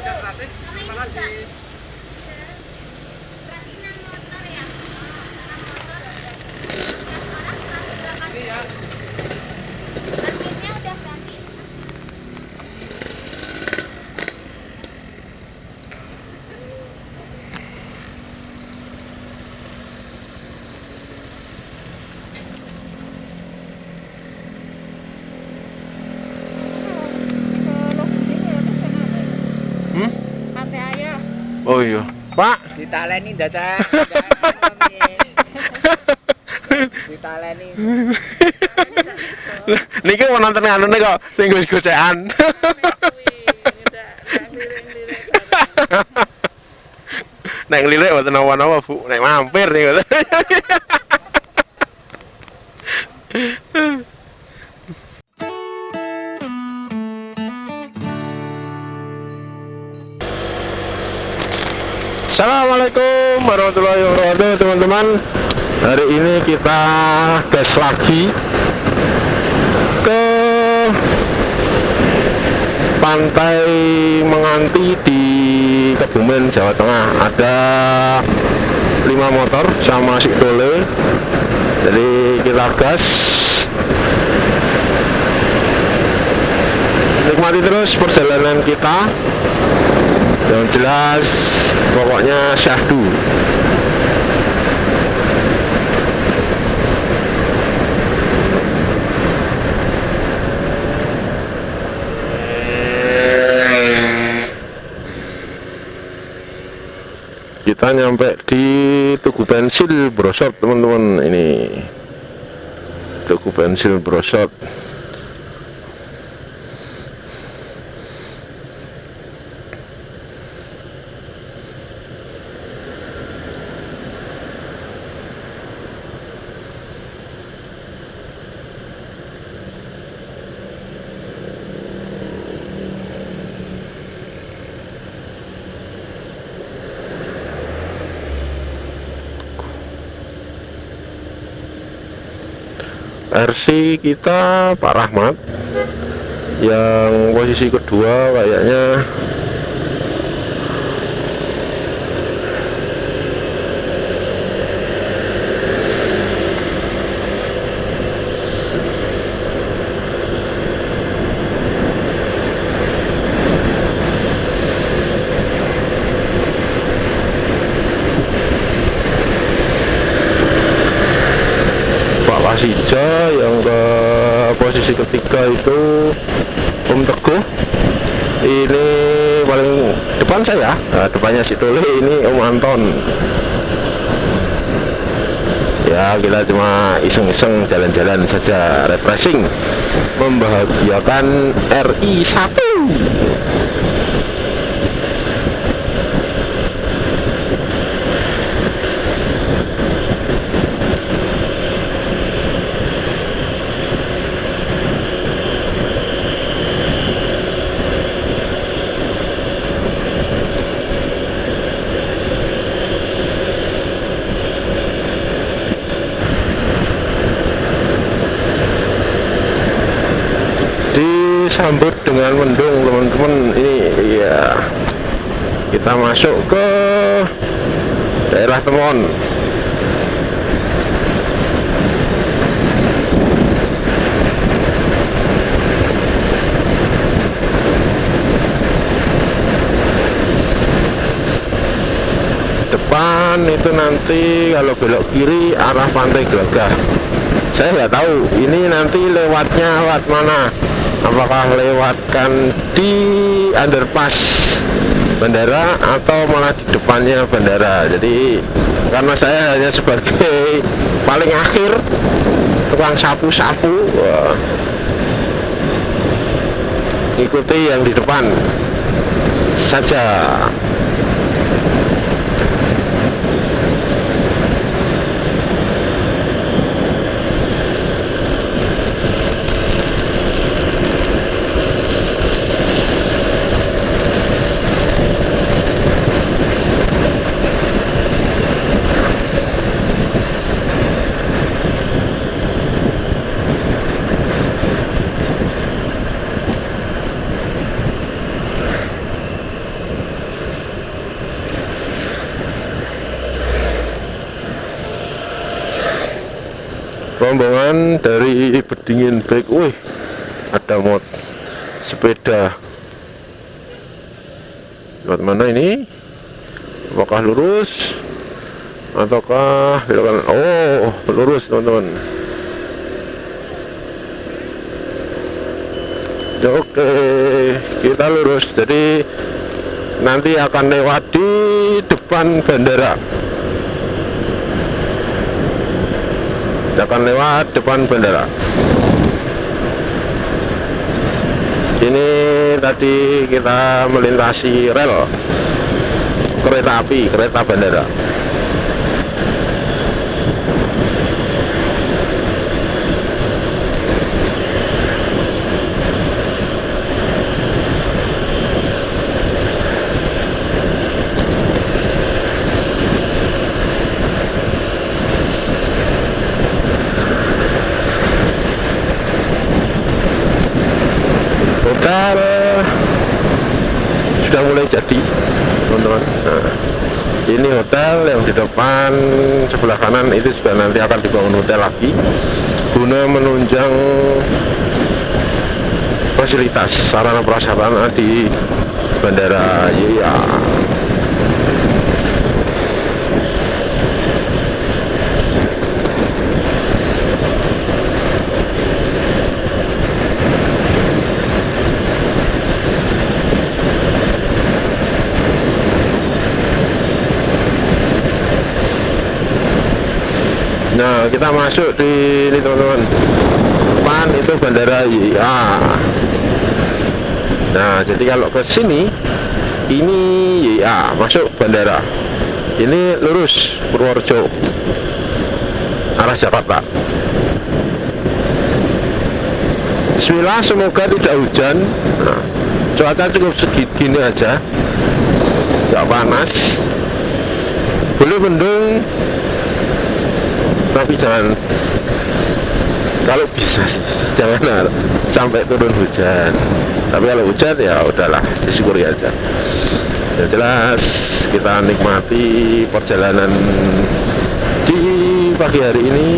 udah gratis. Terima kasih. Ini ya. Parkirnya udah gratis. Hmm? Pantai ayo. Oh iya. Pak, Ditaleni dadak. Ditaleni. niki mau nonton anune kok sing gocekan. Nek ngelirik mboten napa-napa, Bu. Nek mampir niku. Assalamualaikum warahmatullahi wabarakatuh, teman-teman. Hari ini kita gas lagi ke Pantai Menganti di Kebumen, Jawa Tengah. Ada 5 motor sama si Dole. Jadi kita gas. Nikmati terus perjalanan kita. Yang jelas pokoknya syahdu. Kita nyampe di Tugu Pensil Brosot, teman-teman. Ini Tugu Pensil Brosot. RC kita Pak Rahmat yang posisi kedua kayaknya. Sija yang ke posisi ketiga itu Om Teguh. Ini paling depan saya, nah, depannya si Dole, ini Om Anton. Ya, kita cuma iseng-iseng jalan-jalan saja, refreshing, membahagiakan RI 1. Disambut dengan mendung, teman-teman. Ini ya, kita masuk ke daerah Temon. Depan itu nanti kalau belok kiri arah Pantai Glagah. Saya nggak tahu ini nanti lewatnya lewat mana. Apakah lewatkan di underpass bandara atau malah di depannya bandara. Jadi karena saya hanya sebagai paling akhir tukang sapu-sapu, ikuti yang di depan saja. rombongan dari Bedingin Bike. Wih, ada mod sepeda. Lewat mana ini? Apakah lurus ataukah belok kanan? Oh, lurus teman-teman. Oke, kita lurus. Jadi nanti akan lewat di depan bandara. Kita akan lewat depan bandara. Ini tadi kita melintasi rel kereta api, kereta bandara. Hotel sudah mulai jadi teman-teman. Nah, ini hotel yang di depan sebelah kanan itu juga nanti akan dibangun hotel lagi guna menunjang fasilitas sarana prasarana di bandara YIA. Nah, kita masuk di ini teman-teman. Depan itu bandara YIA. Nah, jadi kalau ke sini ini YIA, masuk bandara. Ini lurus Purworejo arah Jakarta. Bismillah, semoga tidak hujan. Nah, cuaca cukup segini aja, nggak panas, boleh mendung, tapi jangan, kalau bisa sih jangan sampai turun hujan. Tapi kalau hujan ya udahlah, disyukuri aja. Ya jelas kita nikmati perjalanan di pagi hari ini,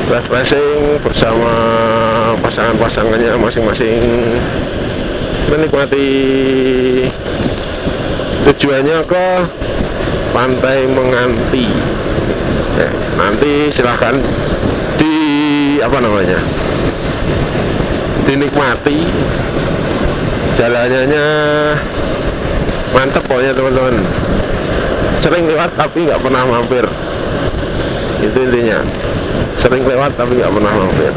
refreshing bersama pasangan-pasangannya masing-masing, menikmati tujuannya ke Pantai Menganti. Nanti silahkan dinikmati jalanannya, mantep pokoknya teman-teman. Sering lewat tapi nggak pernah mampir, itu intinya. Sering lewat tapi nggak pernah mampir.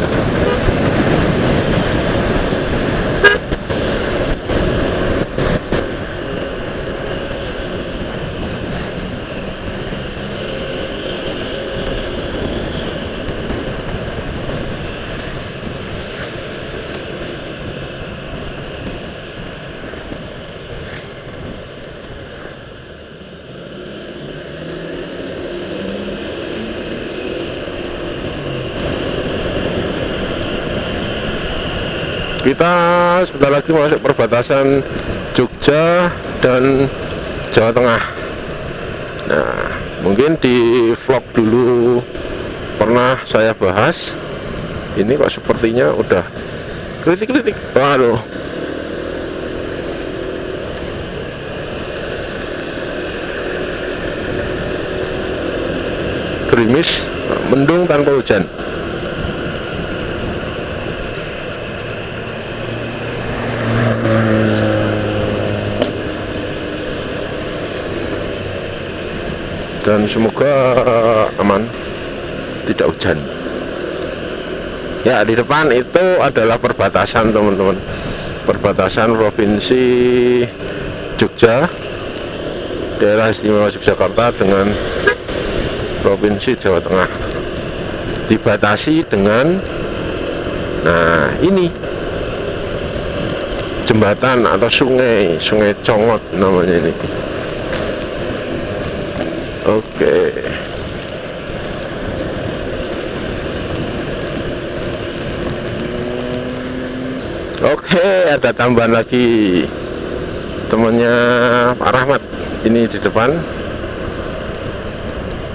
Kita sebentar lagi masuk perbatasan Jogja dan Jawa Tengah. Nah, mungkin di vlog dulu pernah saya bahas. Ini kok sepertinya udah kritik-kritik. Waduh, gerimis, mendung tanpa hujan. Dan semoga aman, tidak hujan. Ya, di depan itu adalah perbatasan teman-teman, perbatasan provinsi Jogja, daerah istimewa Yogyakarta dengan provinsi Jawa Tengah. Dibatasi dengan, nah ini jembatan atau sungai Congot namanya ini. Oke. Oke, ada tambahan lagi temannya Pak Rahmat ini di depan,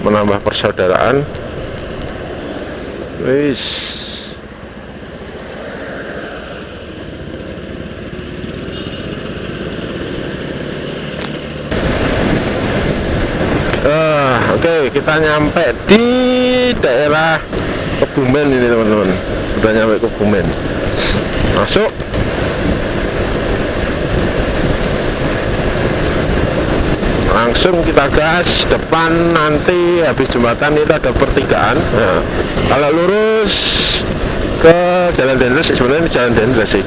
menambah persaudaraan. Wis. Oke, kita nyampe di daerah Kebumen ini teman-teman. Udah nyampe Kebumen. Masuk. Langsung kita gas depan, nanti habis jembatan itu ada pertigaan. Nah, kalau lurus ke Jalan Dendels, sebenarnya ini Jalan Dendels sih,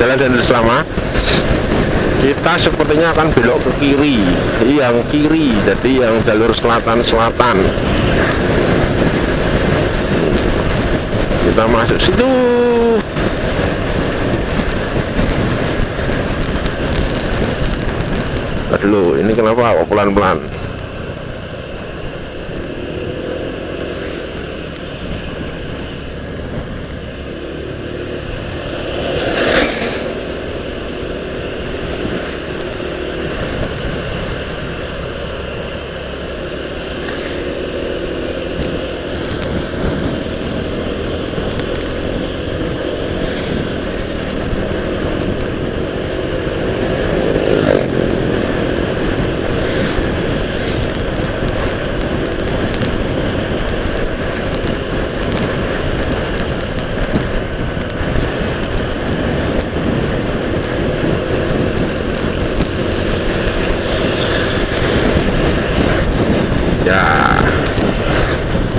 Jalan Dendels lama. Kita sepertinya akan belok ke kiri, yang kiri, jadi yang jalur selatan. Kita masuk situ. Dulu ini kenapa kok pelan-pelan?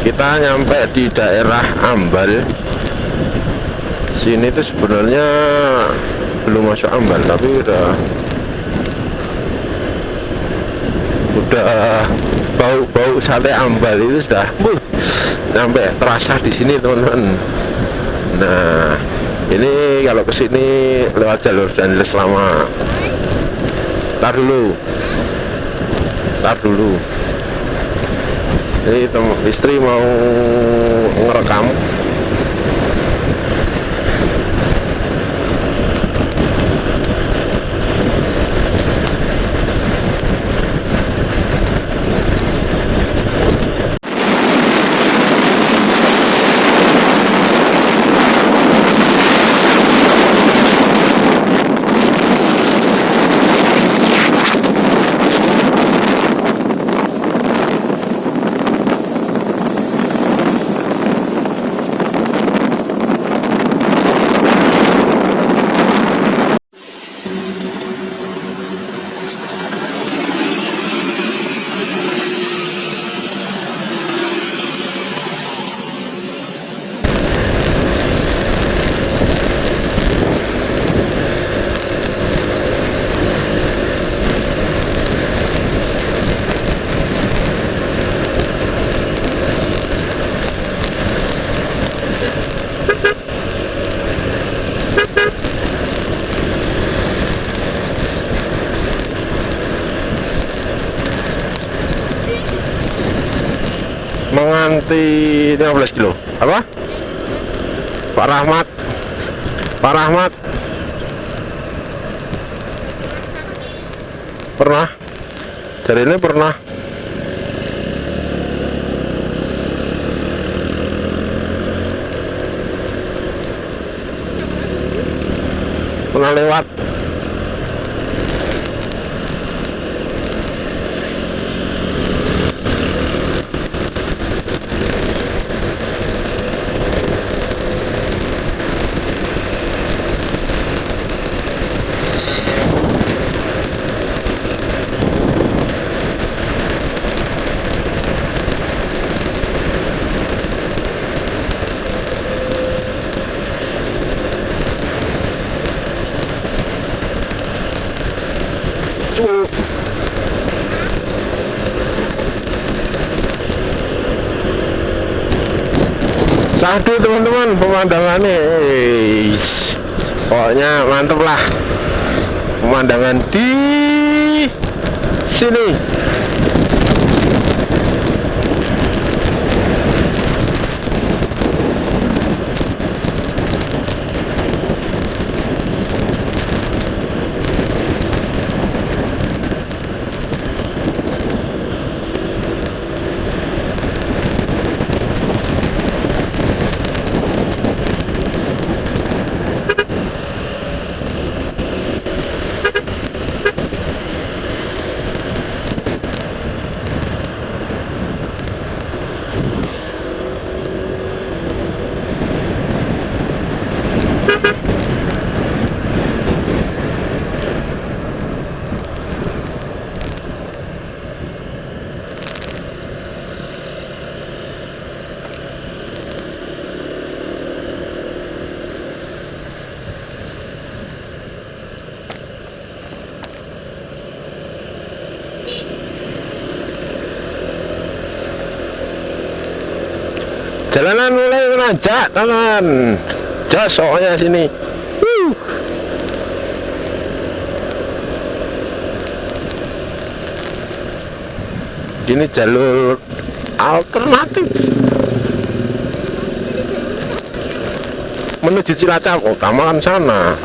Kita nyampe di daerah Ambal. Sini tuh sebenarnya belum masuk Ambal, tapi udah bau sate Ambal itu sudah sampai terasa di sini teman-teman. Nah, ini kalau kesini lewat jalur Dendels lama. Tar dulu. Ini istri mau ngerekam. Menganti 15 kilo. Apa? Pak Rahmat. Pernah? Jadi ini pernah. Pernah lewat. Satu teman-teman, pemandangannya pokoknya mantep lah pemandangan di sini. Jalanan mulai menanjak teman. Jos soalnya sini. Ini jalur alternatif menuju Cilacap. Utamakan sana.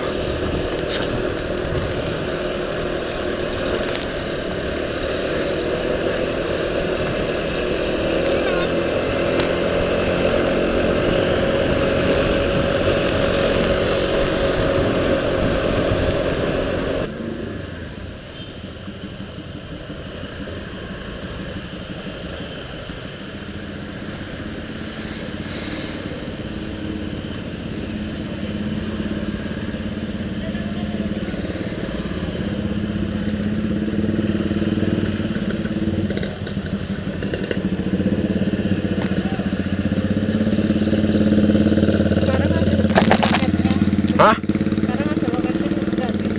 Hah? Sekarang ada lokasinya gratis.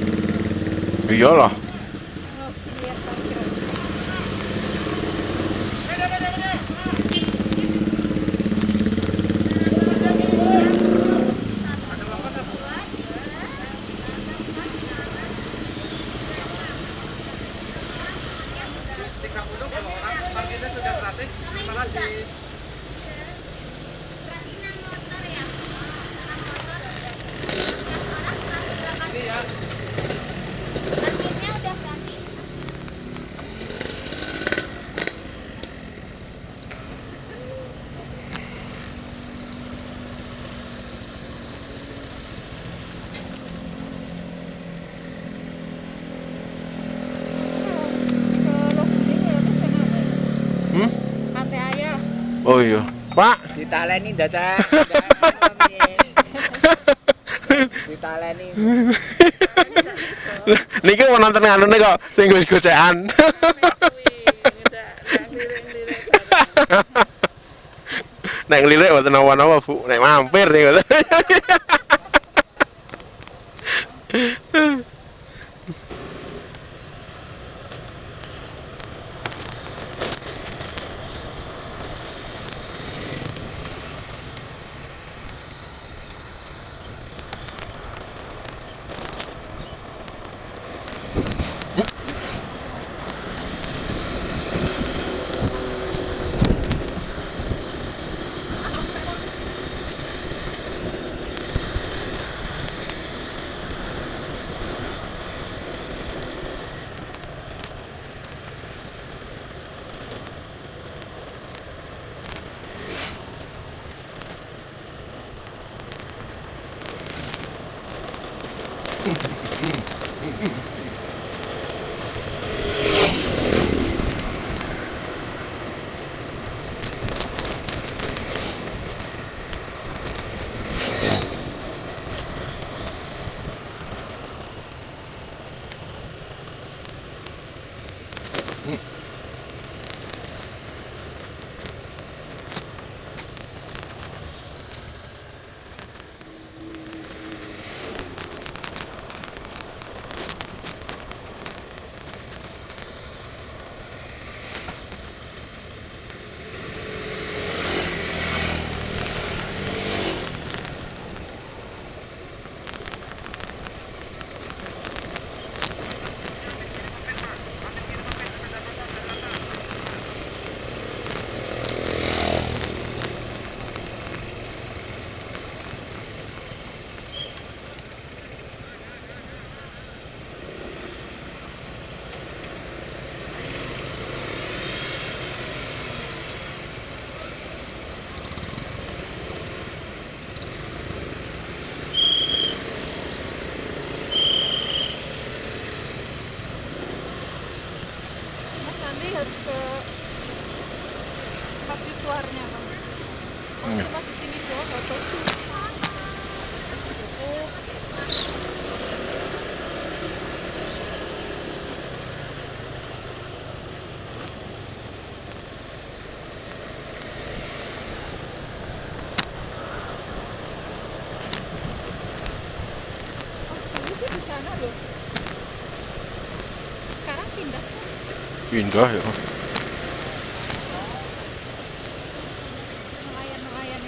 Iyalah. Lihat parkiran. Kalau orang parkirnya sudah gratis. Terima kasih. Ini ya. Ke lokasi ya ke sana. Hmm? Ate ayah. Oh iya. Pak, Ditaleni dadah. Ditaleni. niki mau nonton nganu nih kok sing gocekan. Nek ngelirik mboten napa-napa, Bu. Nek mampir nih. Mas nanti harus ke mercusuarnya kan. Iya. Cuma di sini doang nggak tahu. Dulu sih di sana loh. Sekarang pindah. Pindah ya. Nelayan-nelayan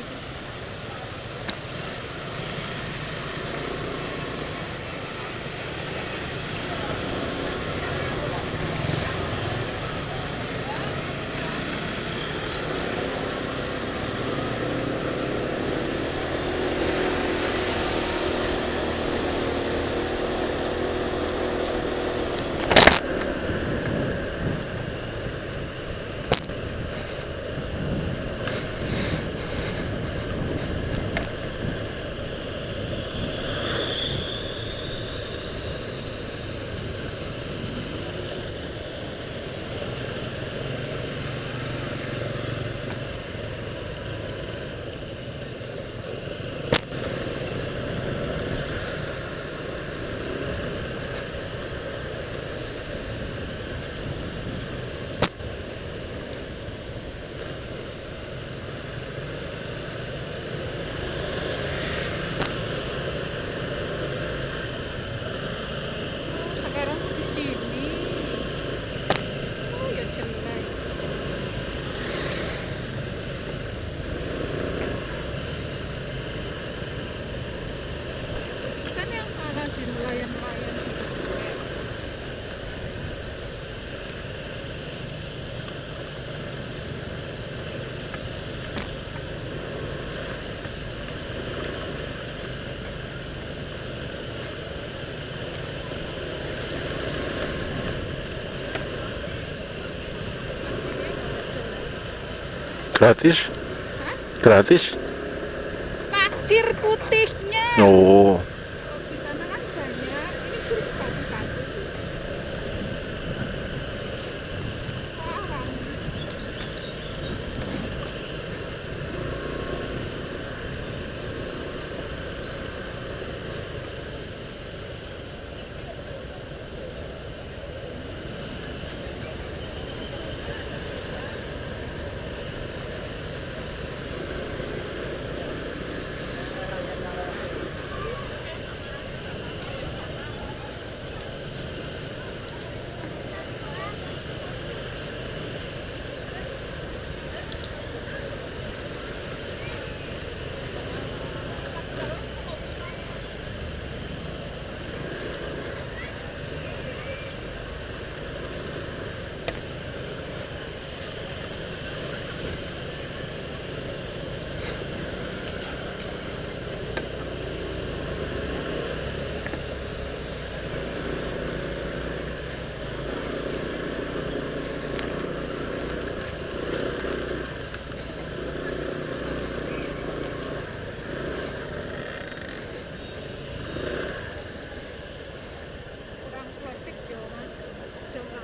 Gratis? Hah? Gratis? Pasir putihnya. Oh. Oh, di sana kan banyak. Ini sulit kan. Larang. Kurang klasik ya mas. Coba.